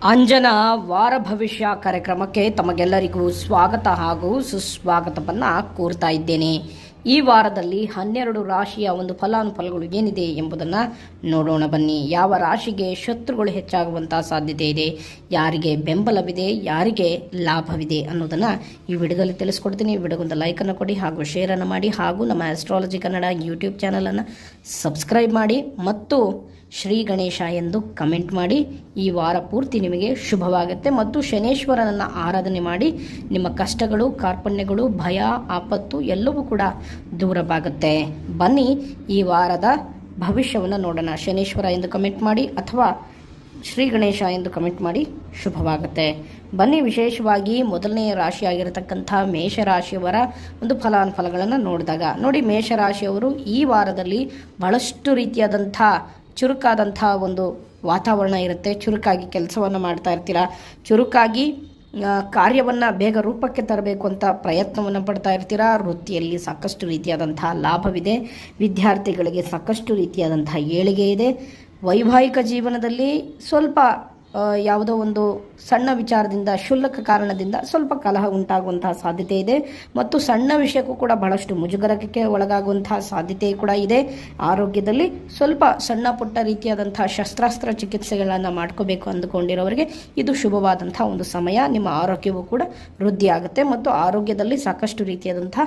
ಅಂಜನಾ ವಾರ ಭವಿಷ್ಯ ಕಾರ್ಯಕ್ರಮಕ್ಕೆ ತಮಗೆಲ್ಲರಿಗೂ ಸ್ವಾಗತ ಹಾಗೂ ಸುಸ್ವಾಗತವನ್ನು ಕೋರ್ತಾ ಇದ್ದೇನೆ. ಈ ವಾರದಲ್ಲಿ 12 ರಾಶಿಯ ಒಂದು ಫಲಾನುಫಲಗಳು ಏನಿದೆ ಎಂಬುದನ್ನು ನೋಡೋಣ ಬನ್ನಿ. ಯಾವ ರಾಶಿಗೆ ಶತ್ರುಗಳು ಹೆಚ್ಚಾಗುವಂಥ ಸಾಧ್ಯತೆ ಇದೆ, ಯಾರಿಗೆ ಬೆಂಬಲವಿದೆ, ಯಾರಿಗೆ ಲಾಭವಿದೆ ಅನ್ನೋದನ್ನು ಈ ವಿಡಿಯೋದಲ್ಲಿ ತಿಳಿಸ್ಕೊಡ್ತೀನಿ. ವಿಡಿಯೋಗೊಂದು ಲೈಕನ್ನು ಕೊಡಿ ಹಾಗೂ ಶೇರನ್ನು ಮಾಡಿ ಹಾಗೂ ನಮ್ಮ ಆಸ್ಟ್ರಾಲಜಿ ಕನ್ನಡ ಯೂಟ್ಯೂಬ್ ಚಾನಲನ್ನು ಸಬ್ಸ್ಕ್ರೈಬ್ ಮಾಡಿ ಮತ್ತು ಶ್ರೀ ಗಣೇಶ ಎಂದು ಕಮೆಂಟ್ ಮಾಡಿ. ಈ ವಾರ ಪೂರ್ತಿ ನಿಮಗೆ ಶುಭವಾಗುತ್ತೆ ಮತ್ತು ಶನೇಶ್ವರನನ್ನು ಆರಾಧನೆ ಮಾಡಿ ನಿಮ್ಮ ಕಷ್ಟಗಳು, ಕಾರ್ಪಣ್ಯಗಳು, ಭಯ, ಆಪತ್ತು ಎಲ್ಲವೂ ಕೂಡ ದೂರವಾಗುತ್ತೆ. ಬನ್ನಿ ಈ ವಾರದ ಭವಿಷ್ಯವನ್ನು ನೋಡೋಣ. ಶನೇಶ್ವರ ಎಂದು ಕಮೆಂಟ್ ಮಾಡಿ ಅಥವಾ ಶ್ರೀ ಗಣೇಶ ಎಂದು ಕಮೆಂಟ್ ಮಾಡಿ, ಶುಭವಾಗುತ್ತೆ. ಬನ್ನಿ ವಿಶೇಷವಾಗಿ ಮೊದಲನೆಯ ರಾಶಿಯಾಗಿರತಕ್ಕಂಥ ಮೇಷರಾಶಿಯವರ ಒಂದು ಫಲಾನುಫಲಗಳನ್ನು ನೋಡಿದಾಗ ನೋಡಿ, ಮೇಷರಾಶಿಯವರು ಈ ವಾರದಲ್ಲಿ ಬಹಳಷ್ಟು ರೀತಿಯಾದಂಥ ಚುರುಕಾದಂಥ ಒಂದು ವಾತಾವರಣ ಇರುತ್ತೆ. ಚುರುಕಾಗಿ ಕೆಲಸವನ್ನು ಮಾಡ್ತಾ ಇರ್ತೀರ, ಚುರುಕಾಗಿ ಕಾರ್ಯವನ್ನು ಬೇಗ ರೂಪಕ್ಕೆ ತರಬೇಕು ಅಂತ ಪ್ರಯತ್ನವನ್ನು ಪಡ್ತಾ ಇರ್ತೀರ. ವೃತ್ತಿಯಲ್ಲಿ ಸಾಕಷ್ಟು ರೀತಿಯಾದಂಥ ಲಾಭವಿದೆ, ವಿದ್ಯಾರ್ಥಿಗಳಿಗೆ ಸಾಕಷ್ಟು ರೀತಿಯಾದಂಥ ಏಳಿಗೆ ಇದೆ. ವೈವಾಹಿಕ ಜೀವನದಲ್ಲಿ ಸ್ವಲ್ಪ ಯಾವುದೋ ಒಂದು ಸಣ್ಣ ವಿಚಾರದಿಂದ, ಕ್ಷುಲ್ಲಕ ಕಾರಣದಿಂದ ಸ್ವಲ್ಪ ಕಲಹ ಉಂಟಾಗುವಂತಹ ಸಾಧ್ಯತೆ ಇದೆ ಮತ್ತು ಸಣ್ಣ ವಿಷಯಕ್ಕೂ ಕೂಡ ಬಹಳಷ್ಟು ಮುಜುಗರಕ್ಕೆ ಒಳಗಾಗುವಂತಹ ಸಾಧ್ಯತೆ ಕೂಡ ಇದೆ. ಆರೋಗ್ಯದಲ್ಲಿ ಸ್ವಲ್ಪ ಸಣ್ಣ ಪುಟ್ಟ ರೀತಿಯಾದಂಥ ಶಸ್ತ್ರಾಸ್ತ್ರ ಚಿಕಿತ್ಸೆಗಳನ್ನು ಮಾಡ್ಕೋಬೇಕು ಅಂದುಕೊಂಡಿರೋರಿಗೆ ಇದು ಶುಭವಾದಂಥ ಒಂದು ಸಮಯ. ನಿಮ್ಮ ಆರೋಗ್ಯವೂ ಕೂಡ ವೃದ್ಧಿ ಆಗುತ್ತೆ ಮತ್ತು ಆರೋಗ್ಯದಲ್ಲಿ ಸಾಕಷ್ಟು ರೀತಿಯಾದಂಥ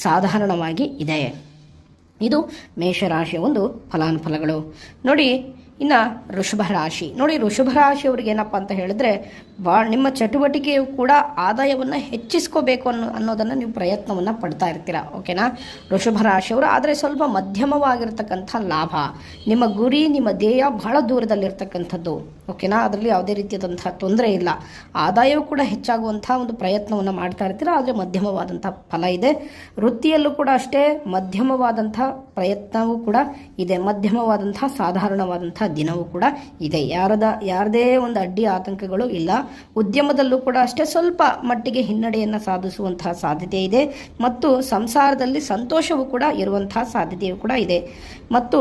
ಸಾಧಾರಣವಾಗಿ ಇದೆ. ಇದು ಮೇಷರಾಶಿಯ ಒಂದು ಫಲಾನುಫಲಗಳು. ನೋಡಿ, ಇನ್ನು ವೃಷಭ ರಾಶಿ ನೋಡಿ, ವೃಷಭ ರಾಶಿಯವ್ರಿಗೆ ಏನಪ್ಪ ಅಂತ ಹೇಳಿದ್ರೆ ನಿಮ್ಮ ಚಟುವಟಿಕೆಯು ಕೂಡ ಆದಾಯವನ್ನು ಹೆಚ್ಚಿಸ್ಕೋಬೇಕು ಅನ್ನೋದನ್ನು ನೀವು ಪ್ರಯತ್ನವನ್ನು ಪಡ್ತಾ ಇರ್ತೀರ. ಓಕೆನಾ ವೃಷಭ ರಾಶಿಯವರು? ಆದರೆ ಸ್ವಲ್ಪ ಮಧ್ಯಮವಾಗಿರ್ತಕ್ಕಂಥ ಲಾಭ, ನಿಮ್ಮ ಗುರಿ, ನಿಮ್ಮ ಧ್ಯೇಯ ಬಹಳ ದೂರದಲ್ಲಿರ್ತಕ್ಕಂಥದ್ದು. ಓಕೆನಾ, ಅದರಲ್ಲಿ ಯಾವುದೇ ರೀತಿಯಾದಂಥ ತೊಂದರೆ ಇಲ್ಲ. ಆದಾಯವೂ ಕೂಡ ಹೆಚ್ಚಾಗುವಂಥ ಒಂದು ಪ್ರಯತ್ನವನ್ನು ಮಾಡ್ತಾ ಇರ್ತೀರ, ಆದರೆ ಮಧ್ಯಮವಾದಂಥ ಫಲ ಇದೆ. ವೃತ್ತಿಯಲ್ಲೂ ಕೂಡ ಅಷ್ಟೇ ಮಧ್ಯಮವಾದಂಥ ಪ್ರಯತ್ನವೂ ಕೂಡ ಇದೆ, ಮಧ್ಯಮವಾದಂಥ ಸಾಧಾರಣವಾದಂಥ ದಿನವೂ ಕೂಡ ಇದೆ. ಯಾರದೇ ಒಂದು ಅಡ್ಡಿ ಆತಂಕಗಳು ಇಲ್ಲ. ಉದ್ಯಮದಲ್ಲೂ ಕೂಡ ಅಷ್ಟೇ ಸ್ವಲ್ಪ ಮಟ್ಟಿಗೆ ಹಿನ್ನಡೆಯನ್ನು ಸಾಧಿಸುವಂತಹ ಸಾಧ್ಯತೆ ಇದೆ ಮತ್ತು ಸಂಸಾರದಲ್ಲಿ ಸಂತೋಷವೂ ಕೂಡ ಇರುವಂತಹ ಸಾಧ್ಯತೆಯೂ ಕೂಡ ಇದೆ ಮತ್ತು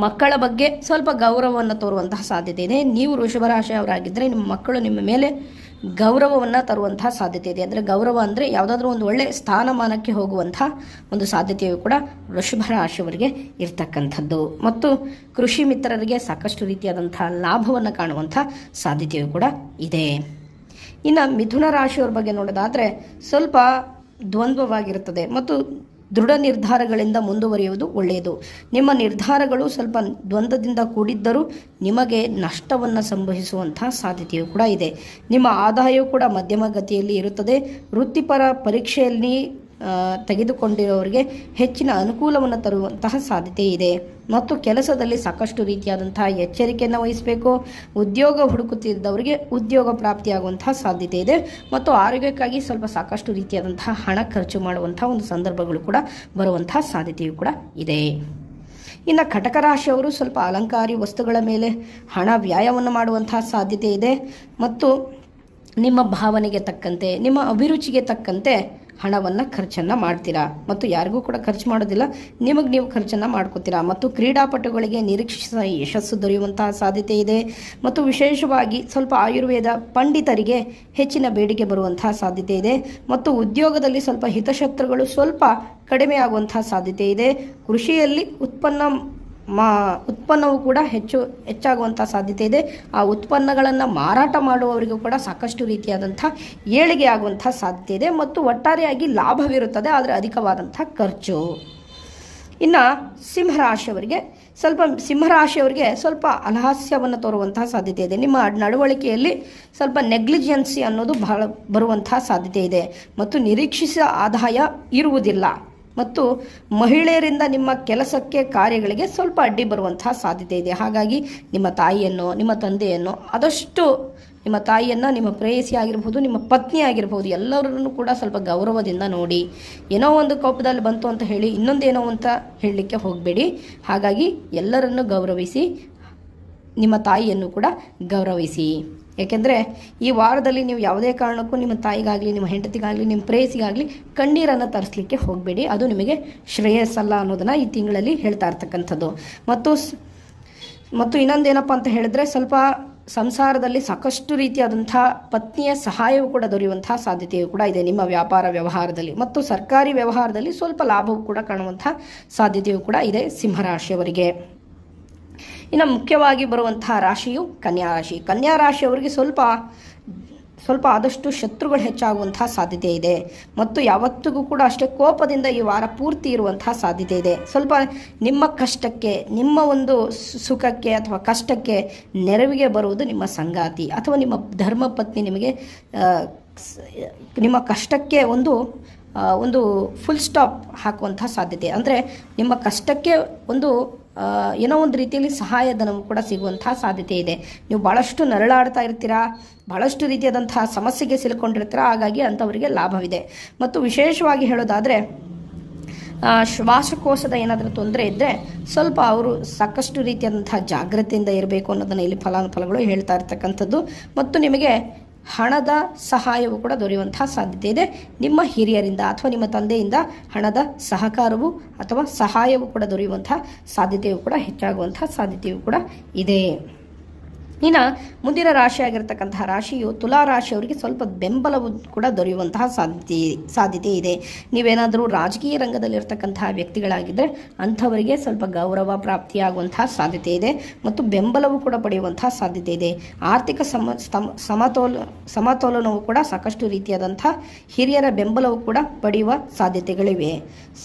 ಮಕ್ಕಳ ಬಗ್ಗೆ ಸ್ವಲ್ಪ ಗೌರವವನ್ನು ತೋರುವಂತಹ ಸಾಧ್ಯತೆ ಇದೆ. ನೀವು ವೃಷಭ ರಾಶಿಯವರಾಗಿದ್ದರೆ ನಿಮ್ಮ ಮಕ್ಕಳು ನಿಮ್ಮ ಮೇಲೆ ಗೌರವವನ್ನು ತರುವಂತಹ ಸಾಧ್ಯತೆ ಇದೆ. ಅಂದರೆ ಗೌರವ ಅಂದರೆ ಯಾವುದಾದ್ರೂ ಒಂದು ಒಳ್ಳೆಯ ಸ್ಥಾನಮಾನಕ್ಕೆ ಹೋಗುವಂಥ ಒಂದು ಸಾಧ್ಯತೆಯು ಕೂಡ ವೃಷಭ ರಾಶಿಯವರಿಗೆ ಇರ್ತಕ್ಕಂಥದ್ದು ಮತ್ತು ಕೃಷಿ ಮಿತ್ರರಿಗೆ ಸಾಕಷ್ಟು ರೀತಿಯಾದಂಥ ಲಾಭವನ್ನು ಕಾಣುವಂಥ ಸಾಧ್ಯತೆಯು ಕೂಡ ಇದೆ. ಇನ್ನು ಮಿಥುನ ರಾಶಿಯವ್ರ ಬಗ್ಗೆ ನೋಡೋದಾದರೆ ಸ್ವಲ್ಪ ದ್ವಂದ್ವವಾಗಿರುತ್ತದೆ ಮತ್ತು ದೃಢ ನಿರ್ಧಾರಗಳಿಂದ ಮುಂದುವರಿಯುವುದು ಒಳ್ಳೆಯದು. ನಿಮ್ಮ ನಿರ್ಧಾರಗಳು ಸ್ವಲ್ಪ ದ್ವಂದ್ವದಿಂದ ಕೂಡಿದ್ದರೂ ನಿಮಗೆ ನಷ್ಟವನ್ನು ಸಂಭವಿಸುವಂಥ ಸಾಧ್ಯತೆಯೂ ಕೂಡ ಇದೆ. ನಿಮ್ಮ ಆದಾಯವೂ ಕೂಡ ಮಧ್ಯಮ ಗತಿಯಲ್ಲಿ ಇರುತ್ತದೆ. ವೃತ್ತಿಪರ ಪರೀಕ್ಷೆಯಲ್ಲಿ ತೆಗೆದುಕೊಂಡಿರೋರಿಗೆ ಹೆಚ್ಚಿನ ಅನುಕೂಲವನ್ನು ತರುವಂತಹ ಸಾಧ್ಯತೆ ಇದೆ ಮತ್ತು ಕೆಲಸದಲ್ಲಿ ಸಾಕಷ್ಟು ರೀತಿಯಾದಂತಹ ಎಚ್ಚರಿಕೆಯನ್ನು ವಹಿಸಬೇಕು. ಉದ್ಯೋಗ ಹುಡುಕುತ್ತಿದ್ದವರಿಗೆ ಉದ್ಯೋಗ ಪ್ರಾಪ್ತಿಯಾಗುವಂತಹ ಸಾಧ್ಯತೆ ಇದೆ ಮತ್ತು ಆರೋಗ್ಯಕ್ಕಾಗಿ ಸ್ವಲ್ಪ ಸಾಕಷ್ಟು ರೀತಿಯಾದಂತಹ ಹಣ ಖರ್ಚು ಮಾಡುವಂತಹ ಒಂದು ಸಂದರ್ಭಗಳು ಕೂಡ ಬರುವಂತಹ ಸಾಧ್ಯತೆಯೂ ಕೂಡ ಇದೆ. ಇನ್ನು ಕಟಕ ರಾಶಿಯವರು ಸ್ವಲ್ಪ ಅಲಂಕಾರಿ ವಸ್ತುಗಳ ಮೇಲೆ ಹಣ ವ್ಯಯವನ್ನು ಮಾಡುವಂತಹ ಸಾಧ್ಯತೆ ಇದೆ ಮತ್ತು ನಿಮ್ಮ ಭಾವನೆಗೆ ತಕ್ಕಂತೆ, ನಿಮ್ಮ ಅಭಿರುಚಿಗೆ ತಕ್ಕಂತೆ ಹಣವನ್ನು ಖರ್ಚನ್ನು ಮಾಡ್ತೀರಾ ಮತ್ತು ಯಾರಿಗೂ ಕೂಡ ಖರ್ಚು ಮಾಡೋದಿಲ್ಲ, ನಿಮಗೆ ನೀವು ಖರ್ಚನ್ನು ಮಾಡ್ಕೋತೀರಾ ಮತ್ತು ಕ್ರೀಡಾಪಟುಗಳಿಗೆ ನಿರೀಕ್ಷಿಸಿದ ಯಶಸ್ಸು ದೊರೆಯುವಂತಹ ಸಾಧ್ಯತೆ ಇದೆ ಮತ್ತು ವಿಶೇಷವಾಗಿ ಸ್ವಲ್ಪ ಆಯುರ್ವೇದ ಪಂಡಿತರಿಗೆ ಹೆಚ್ಚಿನ ಬೇಡಿಕೆ ಬರುವಂತಹ ಸಾಧ್ಯತೆ ಇದೆ ಮತ್ತು ಉದ್ಯೋಗದಲ್ಲಿ ಸ್ವಲ್ಪ ಹಿತಶತ್ರುಗಳು ಸ್ವಲ್ಪ ಕಡಿಮೆ ಆಗುವಂತಹ ಸಾಧ್ಯತೆ ಇದೆ. ಕೃಷಿಯಲ್ಲಿ ಉತ್ಪನ್ನವು ಕೂಡ ಹೆಚ್ಚಾಗುವಂಥ ಸಾಧ್ಯತೆ ಇದೆ. ಆ ಉತ್ಪನ್ನಗಳನ್ನು ಮಾರಾಟ ಮಾಡುವವರಿಗೂ ಕೂಡ ಸಾಕಷ್ಟು ರೀತಿಯಾದಂಥ ಏಳಿಗೆ ಆಗುವಂಥ ಸಾಧ್ಯತೆ ಇದೆ ಮತ್ತು ಒಟ್ಟಾರೆಯಾಗಿ ಲಾಭವಿರುತ್ತದೆ, ಆದರೆ ಅಧಿಕವಾದಂಥ ಖರ್ಚು. ಇನ್ನು ಸಿಂಹರಾಶಿಯವರಿಗೆ ಸ್ವಲ್ಪ ಅಲಹಾಸ್ಯವನ್ನು ತೋರುವಂತಹ ಸಾಧ್ಯತೆ ಇದೆ. ನಿಮ್ಮ ನಡವಳಿಕೆಯಲ್ಲಿ ಸ್ವಲ್ಪ ನೆಗ್ಲಿಜೆನ್ಸಿ ಅನ್ನೋದು ಬಹಳ ಬರುವಂತಹ ಸಾಧ್ಯತೆ ಇದೆ ಮತ್ತು ನಿರೀಕ್ಷಿಸಿದ ಆದಾಯ ಇರುವುದಿಲ್ಲ ಮತ್ತು ಮಹಿಳೆಯರಿಂದ ನಿಮ್ಮ ಕೆಲಸಕ್ಕೆ, ಕಾರ್ಯಗಳಿಗೆ ಸ್ವಲ್ಪ ಅಡ್ಡಿ ಬರುವಂತಹ ಸಾಧ್ಯತೆ ಇದೆ. ಹಾಗಾಗಿ ನಿಮ್ಮ ತಾಯಿಯನ್ನು, ನಿಮ್ಮ ತಂದೆಯನ್ನು ಆದಷ್ಟು, ನಿಮ್ಮ ತಾಯಿಯನ್ನು, ನಿಮ್ಮ ಪ್ರೇಯಸಿ ಆಗಿರ್ಬೋದು, ನಿಮ್ಮ ಪತ್ನಿ ಆಗಿರ್ಬೋದು, ಎಲ್ಲರನ್ನು ಕೂಡ ಸ್ವಲ್ಪ ಗೌರವದಿಂದ ನೋಡಿ. ಏನೋ ಒಂದು ಕೋಪದಲ್ಲಿ ಬಂತು ಅಂತ ಹೇಳಿ ಇನ್ನೊಂದೇನೋ ಅಂತ ಹೇಳಲಿಕ್ಕೆ ಹೋಗಬೇಡಿ. ಹಾಗಾಗಿ ಎಲ್ಲರನ್ನು ಗೌರವಿಸಿ, ನಿಮ್ಮ ತಾಯಿಯನ್ನು ಕೂಡ ಗೌರವಿಸಿ. ಏಕೆಂದರೆ ಈ ವಾರದಲ್ಲಿ ನೀವು ಯಾವುದೇ ಕಾರಣಕ್ಕೂ ನಿಮ್ಮ ತಾಯಿಗಾಗಲಿ, ನಿಮ್ಮ ಹೆಂಡತಿಗಾಗಲಿ, ನಿಮ್ಮ ಪ್ರೇಯಸಿಗಾಗಲಿ ಕಣ್ಣೀರನ್ನು ತರಿಸಲಿಕ್ಕೆ ಹೋಗಬೇಡಿ. ಅದು ನಿಮಗೆ ಶ್ರೇಯಸ್ಸಲ್ಲ ಅನ್ನೋದನ್ನು ಈ ತಿಂಗಳಲ್ಲಿ ಹೇಳ್ತಾ ಇರ್ತಕ್ಕಂಥದ್ದು. ಮತ್ತು ಇನ್ನೊಂದೇನಪ್ಪ ಅಂತ ಹೇಳಿದ್ರೆ, ಸ್ವಲ್ಪ ಸಂಸಾರದಲ್ಲಿ ಸಾಕಷ್ಟು ರೀತಿಯಾದಂಥ ಪತ್ನಿಯ ಸಹಾಯವೂ ಕೂಡ ದೊರೆಯುವಂಥ ಸಾಧ್ಯತೆಯೂ ಕೂಡ ಇದೆ ನಿಮ್ಮ ವ್ಯಾಪಾರ ವ್ಯವಹಾರದಲ್ಲಿ. ಮತ್ತು ಸರ್ಕಾರಿ ವ್ಯವಹಾರದಲ್ಲಿ ಸ್ವಲ್ಪ ಲಾಭವೂ ಕೂಡ ಕಾಣುವಂಥ ಸಾಧ್ಯತೆಯೂ ಕೂಡ ಇದೆ ಸಿಂಹರಾಶಿಯವರಿಗೆ. ಇನ್ನು ಮುಖ್ಯವಾಗಿ ಬರುವಂಥ ರಾಶಿಯು ಕನ್ಯಾ ರಾಶಿ. ಕನ್ಯಾ ರಾಶಿಯವರಿಗೆ ಸ್ವಲ್ಪ ಆದಷ್ಟು ಶತ್ರುಗಳು ಹೆಚ್ಚಾಗುವಂಥ ಸಾಧ್ಯತೆ ಇದೆ. ಮತ್ತು ಯಾವತ್ತಿಗೂ ಕೂಡ ಅಷ್ಟೇ ಕೋಪದಿಂದ ಈ ವಾರ ಪೂರ್ತಿ ಇರುವಂಥ ಸಾಧ್ಯತೆ ಇದೆ. ಸ್ವಲ್ಪ ನಿಮ್ಮ ಕಷ್ಟಕ್ಕೆ, ನಿಮ್ಮ ಒಂದು ಸುಖಕ್ಕೆ ಅಥವಾ ಕಷ್ಟಕ್ಕೆ ನೆರವಿಗೆ ಬರುವುದು ನಿಮ್ಮ ಸಂಗಾತಿ ಅಥವಾ ನಿಮ್ಮ ಧರ್ಮಪತ್ನಿ ನಿಮಗೆ ನಿಮ್ಮ ಕಷ್ಟಕ್ಕೆ ಒಂದು ಫುಲ್ ಸ್ಟಾಪ್ ಹಾಕುವಂಥ ಸಾಧ್ಯತೆ. ಅಂದರೆ ನಿಮ್ಮ ಕಷ್ಟಕ್ಕೆ ಏನೋ ಒಂದು ರೀತಿಯಲ್ಲಿ ಸಹಾಯಧನವು ಕೂಡ ಸಿಗುವಂಥ ಸಾಧ್ಯತೆ ಇದೆ. ನೀವು ಭಾಳಷ್ಟು ನರಳಾಡ್ತಾ ಇರ್ತೀರಾ, ಭಾಳಷ್ಟು ರೀತಿಯಾದಂತಹ ಸಮಸ್ಯೆಗೆ ಸಿಲುಕೊಂಡಿರ್ತೀರ, ಹಾಗಾಗಿ ಅಂಥವರಿಗೆ ಲಾಭವಿದೆ. ಮತ್ತು ವಿಶೇಷವಾಗಿ ಹೇಳೋದಾದರೆ ಶ್ವಾಸಕೋಶದ ಏನಾದರೂ ತೊಂದರೆ ಇದ್ದರೆ ಸ್ವಲ್ಪ ಅವರು ಸಾಕಷ್ಟು ರೀತಿಯಾದಂತಹ ಜಾಗ್ರತೆಯಿಂದ ಇರಬೇಕು ಅನ್ನೋದನ್ನು ಇಲ್ಲಿ ಫಲಾನುಫಲಗಳು ಹೇಳ್ತಾ ಇರ್ತಕ್ಕಂಥದ್ದು. ಮತ್ತು ನಿಮಗೆ ಹಣದ ಸಹಾಯವು ಕೂಡ ದೊರೆಯುವಂತಹ ಸಾಧ್ಯತೆ ಇದೆ. ನಿಮ್ಮ ಹಿರಿಯರಿಂದ ಅಥವಾ ನಿಮ್ಮ ತಂದೆಯಿಂದ ಹಣದ ಸಹಕಾರವು ಅಥವಾ ಸಹಾಯವು ಕೂಡ ದೊರೆಯುವಂತಹ ಸಾಧ್ಯತೆಯು ಕೂಡ ಹೆಚ್ಚಾಗುವಂತಹ ಸಾಧ್ಯತೆಯು ಕೂಡ ಇದೆ. ಇನ್ನು ಮುಂದಿನ ರಾಶಿಯಾಗಿರ್ತಕ್ಕಂತಹ ರಾಶಿಯು ತುಲಾ ರಾಶಿಯವರಿಗೆ ಸ್ವಲ್ಪ ಬೆಂಬಲವು ಕೂಡ ದೊರೆಯುವಂತಹ ಸಾಧ್ಯತೆ ಇದೆ. ನೀವೇನಾದರೂ ರಾಜಕೀಯ ರಂಗದಲ್ಲಿರ್ತಕ್ಕಂತಹ ವ್ಯಕ್ತಿಗಳಾಗಿದ್ದರೆ ಅಂಥವರಿಗೆ ಸ್ವಲ್ಪ ಗೌರವ ಪ್ರಾಪ್ತಿಯಾಗುವಂತಹ ಸಾಧ್ಯತೆ ಇದೆ ಮತ್ತು ಬೆಂಬಲವು ಕೂಡ ಪಡೆಯುವಂತಹ ಸಾಧ್ಯತೆ ಇದೆ. ಆರ್ಥಿಕ ಸಮತೋಲನವು ಕೂಡ ಸಾಕಷ್ಟು ರೀತಿಯಾದಂಥ ಹಿರಿಯರ ಬೆಂಬಲವು ಕೂಡ ಪಡೆಯುವ ಸಾಧ್ಯತೆಗಳಿವೆ.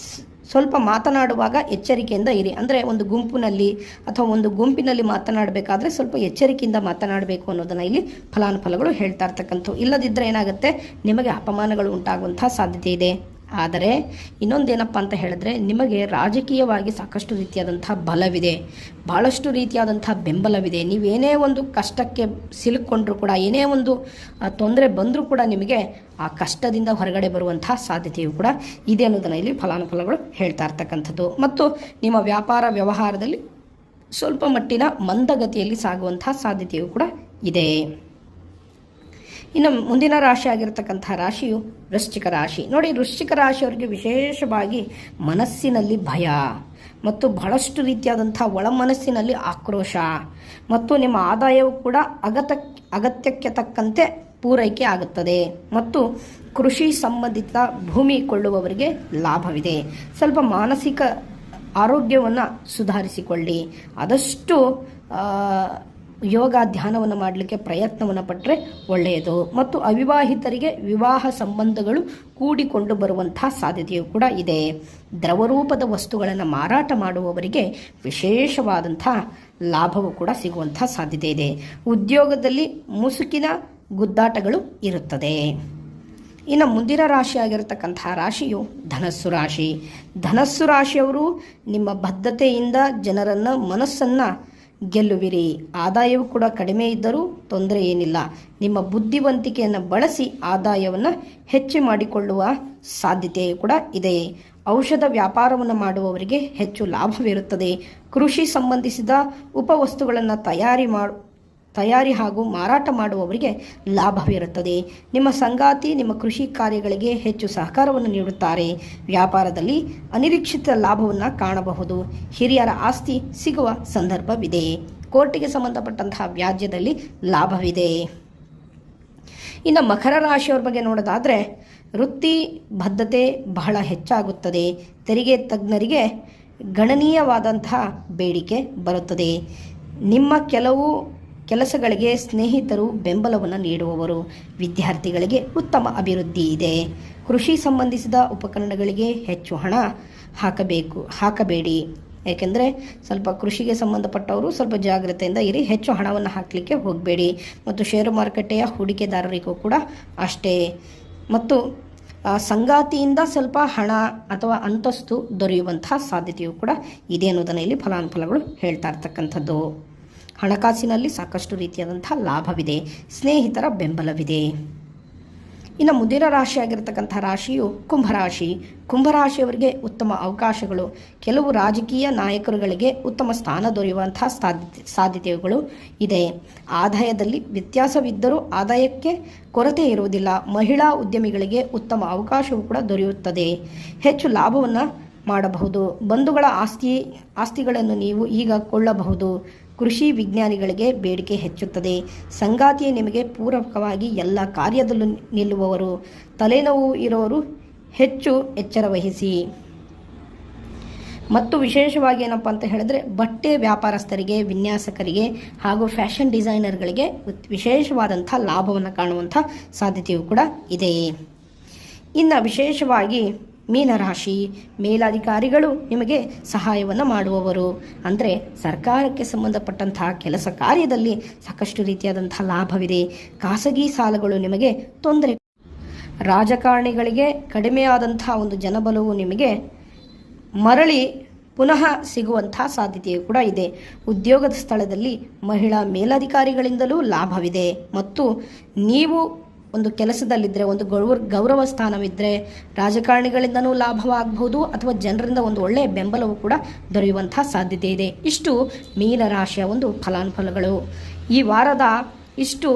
ಸ್ವಲ್ಪ ಮಾತನಾಡುವಾಗ ಎಚ್ಚರಿಕೆಯಿಂದ ಇರಿ. ಅಂದರೆ ಒಂದು ಗುಂಪಿನಲ್ಲಿ ಅಥವಾ ಒಂದು ಗುಂಪಿನಲ್ಲಿ ಮಾತನಾಡಬೇಕಾದ್ರೆ ಸ್ವಲ್ಪ ಎಚ್ಚರಿಕೆಯಿಂದ ಮಾತನಾಡಬೇಕು ಅನ್ನೋದನ್ನು ಇಲ್ಲಿ ಫಲಾನುಫಲಗಳು ಹೇಳ್ತಾ ಇರ್ತಕ್ಕಂಥವು. ಇಲ್ಲದಿದ್ದರೆ ಏನಾಗುತ್ತೆ, ನಿಮಗೆ ಅಪಮಾನಗಳು ಉಂಟಾಗುವಂಥ ಸಾಧ್ಯತೆ ಇದೆ. ಆದರೆ ಇನ್ನೊಂದೇನಪ್ಪ ಅಂತ ಹೇಳಿದ್ರೆ, ನಿಮಗೆ ರಾಜಕೀಯವಾಗಿ ಸಾಕಷ್ಟು ರೀತಿಯಾದಂಥ ಬಲವಿದೆ, ಭಾಳಷ್ಟು ರೀತಿಯಾದಂಥ ಬೆಂಬಲವಿದೆ. ನೀವೇನೇ ಒಂದು ಕಷ್ಟಕ್ಕೆ ಸಿಲುಕೊಂಡ್ರೂ ಕೂಡ, ಏನೇ ಒಂದು ತೊಂದರೆ ಬಂದರೂ ಕೂಡ ನಿಮಗೆ ಆ ಕಷ್ಟದಿಂದ ಹೊರಗಡೆ ಬರುವಂಥ ಸಾಧ್ಯತೆಯು ಕೂಡ ಇದೆ ಅನ್ನೋದನ್ನು ಇಲ್ಲಿ ಫಲಾನುಫಲಗಳು ಹೇಳ್ತಾ ಇರ್ತಕ್ಕಂಥದ್ದು. ಮತ್ತು ನಿಮ್ಮ ವ್ಯಾಪಾರ ವ್ಯವಹಾರದಲ್ಲಿ ಸ್ವಲ್ಪ ಮಟ್ಟಿನ ಮಂದಗತಿಯಲ್ಲಿ ಸಾಗುವಂಥ ಸಾಧ್ಯತೆಯು ಕೂಡ ಇದೆ. ಇನ್ನು ಮುಂದಿನ ರಾಶಿ ಆಗಿರತಕ್ಕಂಥ ರಾಶಿಯು ವೃಶ್ಚಿಕ ರಾಶಿ. ನೋಡಿ, ವೃಶ್ಚಿಕ ರಾಶಿಯವರಿಗೆ ವಿಶೇಷವಾಗಿ ಮನಸ್ಸಿನಲ್ಲಿ ಭಯ ಮತ್ತು ಬಹಳಷ್ಟು ರೀತಿಯಾದಂಥ ಒಳ ಮನಸ್ಸಿನಲ್ಲಿ ಆಕ್ರೋಶ ಮತ್ತು ನಿಮ್ಮ ಆದಾಯವು ಕೂಡ ಅಗತ್ಯಕ್ಕೆ ತಕ್ಕಂತೆ ಪೂರೈಕೆ ಆಗುತ್ತದೆ. ಮತ್ತು ಕೃಷಿ ಸಂಬಂಧಿತ ಭೂಮಿ ಕೊಳ್ಳುವವರಿಗೆ ಲಾಭವಿದೆ. ಸ್ವಲ್ಪ ಮಾನಸಿಕ ಆರೋಗ್ಯವನ್ನು ಸುಧಾರಿಸಿಕೊಳ್ಳಿ. ಆದಷ್ಟು ಯೋಗ ಧ್ಯಾನವನ್ನು ಮಾಡಲಿಕ್ಕೆ ಪ್ರಯತ್ನವನ್ನು ಪಟ್ಟರೆ ಒಳ್ಳೆಯದು. ಮತ್ತು ಅವಿವಾಹಿತರಿಗೆ ವಿವಾಹ ಸಂಬಂಧಗಳು ಕೂಡಿಕೊಂಡು ಬರುವಂಥ ಸಾಧ್ಯತೆಯೂ ಕೂಡ ಇದೆ. ದ್ರವರೂಪದ ವಸ್ತುಗಳನ್ನು ಮಾರಾಟ ಮಾಡುವವರಿಗೆ ವಿಶೇಷವಾದಂಥ ಲಾಭವೂ ಕೂಡ ಸಿಗುವಂಥ ಸಾಧ್ಯತೆ ಇದೆ. ಉದ್ಯೋಗದಲ್ಲಿ ಮುಸುಕಿನ ಗುದ್ದಾಟಗಳು ಇರುತ್ತದೆ. ಇನ್ನು ಮುಂದಿನ ರಾಶಿಯಾಗಿರತಕ್ಕಂಥ ರಾಶಿಯು ಧನಸ್ಸು ರಾಶಿ. ಧನಸ್ಸು ರಾಶಿಯವರು ನಿಮ್ಮ ಬದ್ಧತೆಯಿಂದ ಜನರನ್ನು ಮನಸ್ಸನ್ನು ಗೆಲ್ಲುವಿರಿ. ಆದಾಯವು ಕೂಡ ಕಡಿಮೆ ಇದ್ದರೂ ತೊಂದರೆ ಏನಿಲ್ಲ. ನಿಮ್ಮ ಬುದ್ಧಿವಂತಿಕೆಯನ್ನು ಬಳಸಿ ಆದಾಯವನ್ನು ಹೆಚ್ಚು ಮಾಡಿಕೊಳ್ಳುವ ಸಾಧ್ಯತೆಯೂ ಕೂಡ ಇದೆ. ಔಷಧ ವ್ಯಾಪಾರವನ್ನು ಮಾಡುವವರಿಗೆ ಹೆಚ್ಚು ಲಾಭವಿರುತ್ತದೆ. ಕೃಷಿ ಸಂಬಂಧಿಸಿದ ಉಪವಸ್ತುಗಳನ್ನು ತಯಾರಿ ಹಾಗೂ ಮಾರಾಟ ಮಾಡುವವರಿಗೆ ಲಾಭವಿರುತ್ತದೆ. ನಿಮ್ಮ ಸಂಗಾತಿ ನಿಮ್ಮ ಕೃಷಿ ಕಾರ್ಯಗಳಿಗೆ ಹೆಚ್ಚು ಸಹಕಾರವನ್ನು ನೀಡುತ್ತಾರೆ. ವ್ಯಾಪಾರದಲ್ಲಿ ಅನಿರೀಕ್ಷಿತ ಲಾಭವನ್ನು ಕಾಣಬಹುದು. ಹಿರಿಯರ ಆಸ್ತಿ ಸಿಗುವ ಸಂದರ್ಭವಿದೆ. ಕೋರ್ಟಿಗೆ ಸಂಬಂಧಪಟ್ಟಂತಹ ವ್ಯಾಜ್ಯದಲ್ಲಿ ಲಾಭವಿದೆ. ಇನ್ನು ಮಕರ ರಾಶಿಯವರ ಬಗ್ಗೆ ನೋಡೋದಾದರೆ ವೃತ್ತಿ ಬದ್ಧತೆ ಬಹಳ ಹೆಚ್ಚಾಗುತ್ತದೆ. ತೆರಿಗೆ ತಜ್ಞರಿಗೆ ಗಣನೀಯವಾದಂತಹ ಬೇಡಿಕೆ ಬರುತ್ತದೆ. ನಿಮ್ಮ ಕೆಲಸಗಳಿಗೆ ಸ್ನೇಹಿತರು ಬೆಂಬಲವನ್ನು ನೀಡುವವರು. ವಿದ್ಯಾರ್ಥಿಗಳಿಗೆ ಉತ್ತಮ ಅಭಿವೃದ್ಧಿ ಇದೆ. ಕೃಷಿ ಸಂಬಂಧಿಸಿದ ಉಪಕರಣಗಳಿಗೆ ಹೆಚ್ಚು ಹಣ ಹಾಕಬೇಡಿ. ಏಕೆಂದರೆ ಸ್ವಲ್ಪ ಕೃಷಿಗೆ ಸಂಬಂಧಪಟ್ಟವರು ಸ್ವಲ್ಪ ಜಾಗ್ರತೆಯಿಂದ ಇರಿ. ಹೆಚ್ಚು ಹಣವನ್ನು ಹಾಕಲಿಕ್ಕೆ ಹೋಗಬೇಡಿ. ಮತ್ತು ಷೇರು ಮಾರುಕಟ್ಟೆಯ ಹೂಡಿಕೆದಾರರಿಗೂ ಕೂಡ ಅಷ್ಟೇ. ಮತ್ತು ಸಂಗಾತಿಯಿಂದ ಸ್ವಲ್ಪ ಹಣ ಅಥವಾ ಅಂತಸ್ತು ದೊರೆಯುವಂತಹ ಸಾಧ್ಯತೆಯೂ ಕೂಡ ಇದೆ ಅನ್ನೋದನ್ನು ಇಲ್ಲಿ ಫಲಾನುಫಲಗಳು ಹೇಳ್ತಾ ಇರ್ತಕ್ಕಂಥದ್ದು. ಹಣಕಾಸಿನಲ್ಲಿ ಸಾಕಷ್ಟು ರೀತಿಯಾದಂಥ ಲಾಭವಿದೆ. ಸ್ನೇಹಿತರ ಬೆಂಬಲವಿದೆ. ಇನ್ನು ಮುಂದಿನ ರಾಶಿಯಾಗಿರ್ತಕ್ಕಂಥ ರಾಶಿಯು ಕುಂಭರಾಶಿ. ಕುಂಭರಾಶಿಯವರಿಗೆ ಉತ್ತಮ ಅವಕಾಶಗಳು. ಕೆಲವು ರಾಜಕೀಯ ನಾಯಕರುಗಳಿಗೆ ಉತ್ತಮ ಸ್ಥಾನ ದೊರೆಯುವಂಥ ಸಾಧ್ಯತೆಗಳು ಇದೆ. ಆದಾಯದಲ್ಲಿ ವ್ಯತ್ಯಾಸವಿದ್ದರೂ ಆದಾಯಕ್ಕೆ ಕೊರತೆ ಇರುವುದಿಲ್ಲ. ಮಹಿಳಾ ಉದ್ಯಮಿಗಳಿಗೆ ಉತ್ತಮ ಅವಕಾಶವೂ ಕೂಡ ದೊರೆಯುತ್ತದೆ. ಹೆಚ್ಚು ಲಾಭವನ್ನು ಮಾಡಬಹುದು. ಬಂಧುಗಳ ಆಸ್ತಿಗಳನ್ನು ನೀವು ಈಗ ಕೊಳ್ಳಬಹುದು. ಕೃಷಿ ವಿಜ್ಞಾನಿಗಳಿಗೆ ಬೇಡಿಕೆ ಹೆಚ್ಚುತ್ತದೆ. ಸಂಗಾತಿಯೇ ನಿಮಗೆ ಪೂರಕವಾಗಿ ಎಲ್ಲ ಕಾರ್ಯದಲ್ಲೂ ನಿಲ್ಲುವವರು. ತಲೆನೋವು ಇರೋರು ಹೆಚ್ಚು ಎಚ್ಚರ ವಹಿಸಿ. ಮತ್ತು ವಿಶೇಷವಾಗಿ ಏನಪ್ಪ ಅಂತ ಹೇಳಿದ್ರೆ ಬಟ್ಟೆ ವ್ಯಾಪಾರಸ್ಥರಿಗೆ, ವಿನ್ಯಾಸಕರಿಗೆ ಹಾಗೂ ಫ್ಯಾಷನ್ ಡಿಸೈನರ್ಗಳಿಗೆ ವಿಶೇಷವಾದಂಥ ಲಾಭವನ್ನು ಕಾಣುವಂಥ ಸಾಧ್ಯತೆಯೂ ಕೂಡ ಇದೆ. ಇನ್ನು ವಿಶೇಷವಾಗಿ ಮೀನರಾಶಿ ಮೇಲಾಧಿಕಾರಿಗಳು ನಿಮಗೆ ಸಹಾಯವನ್ನು ಮಾಡುವವರು. ಅಂದರೆ ಸರ್ಕಾರಕ್ಕೆ ಸಂಬಂಧಪಟ್ಟಂತಹ ಕೆಲಸ ಕಾರ್ಯದಲ್ಲಿ ಸಾಕಷ್ಟು ರೀತಿಯಾದಂಥ ಲಾಭವಿದೆ. ಖಾಸಗಿ ಸಾಲಗಳು ನಿಮಗೆ ತೊಂದರೆ. ರಾಜಕಾರಣಿಗಳಿಗೆ ಕಡಿಮೆಯಾದಂಥ ಒಂದು ಜನಬಲವು ನಿಮಗೆ ಮರಳಿ ಪುನಃ ಸಿಗುವಂಥ ಸಾಧ್ಯತೆಯೂ ಕೂಡ ಇದೆ. ಉದ್ಯೋಗದ ಸ್ಥಳದಲ್ಲಿ ಮಹಿಳಾ ಮೇಲಧಿಕಾರಿಗಳಿಂದಲೂ ಲಾಭವಿದೆ. ಮತ್ತು ನೀವು ಒಂದು ಕೆಲಸದಲ್ಲಿದ್ದರೆ, ಒಂದು ಗೌರವ ಸ್ಥಾನವಿದ್ದರೆ ರಾಜಕಾರಣಿಗಳಿಂದನೂ ಲಾಭವಾಗಬಹುದು ಅಥವಾ ಜನರಿಂದ ಒಂದು ಒಳ್ಳೆಯ ಬೆಂಬಲವೂ ಕೂಡ ದೊರೆಯುವಂಥ ಸಾಧ್ಯತೆ ಇದೆ. ಇಷ್ಟು ಮೀನರಾಶಿಯ ಒಂದು ಫಲಾನುಫಲಗಳು. ಈ ವಾರದ ಇಷ್ಟು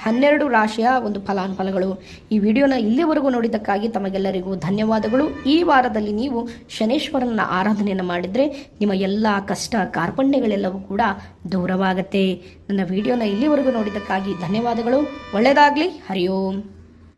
12 ರಾಶಿಯ ಒಂದು ಫಲಾನುಫಲಗಳು. ಈ ವಿಡಿಯೋನ ಇಲ್ಲಿವರೆಗೂ ನೋಡಿದ್ದಕ್ಕಾಗಿ ತಮಗೆಲ್ಲರಿಗೂ ಧನ್ಯವಾದಗಳು. ಈ ವಾರದಲ್ಲಿ ನೀವು ಶನೇಶ್ವರನ ಆರಾಧನೆಯನ್ನು ಮಾಡಿದರೆ ನಿಮ್ಮ ಎಲ್ಲ ಕಷ್ಟ ಕಾರ್ಪಣ್ಯಗಳೆಲ್ಲವೂ ಕೂಡ ದೂರವಾಗುತ್ತೆ. ನನ್ನ ವಿಡಿಯೋನ ಇಲ್ಲಿವರೆಗೂ ನೋಡಿದ್ದಕ್ಕಾಗಿ ಧನ್ಯವಾದಗಳು. ಒಳ್ಳೆಯದಾಗಲಿ. ಹರಿ ಓಂ.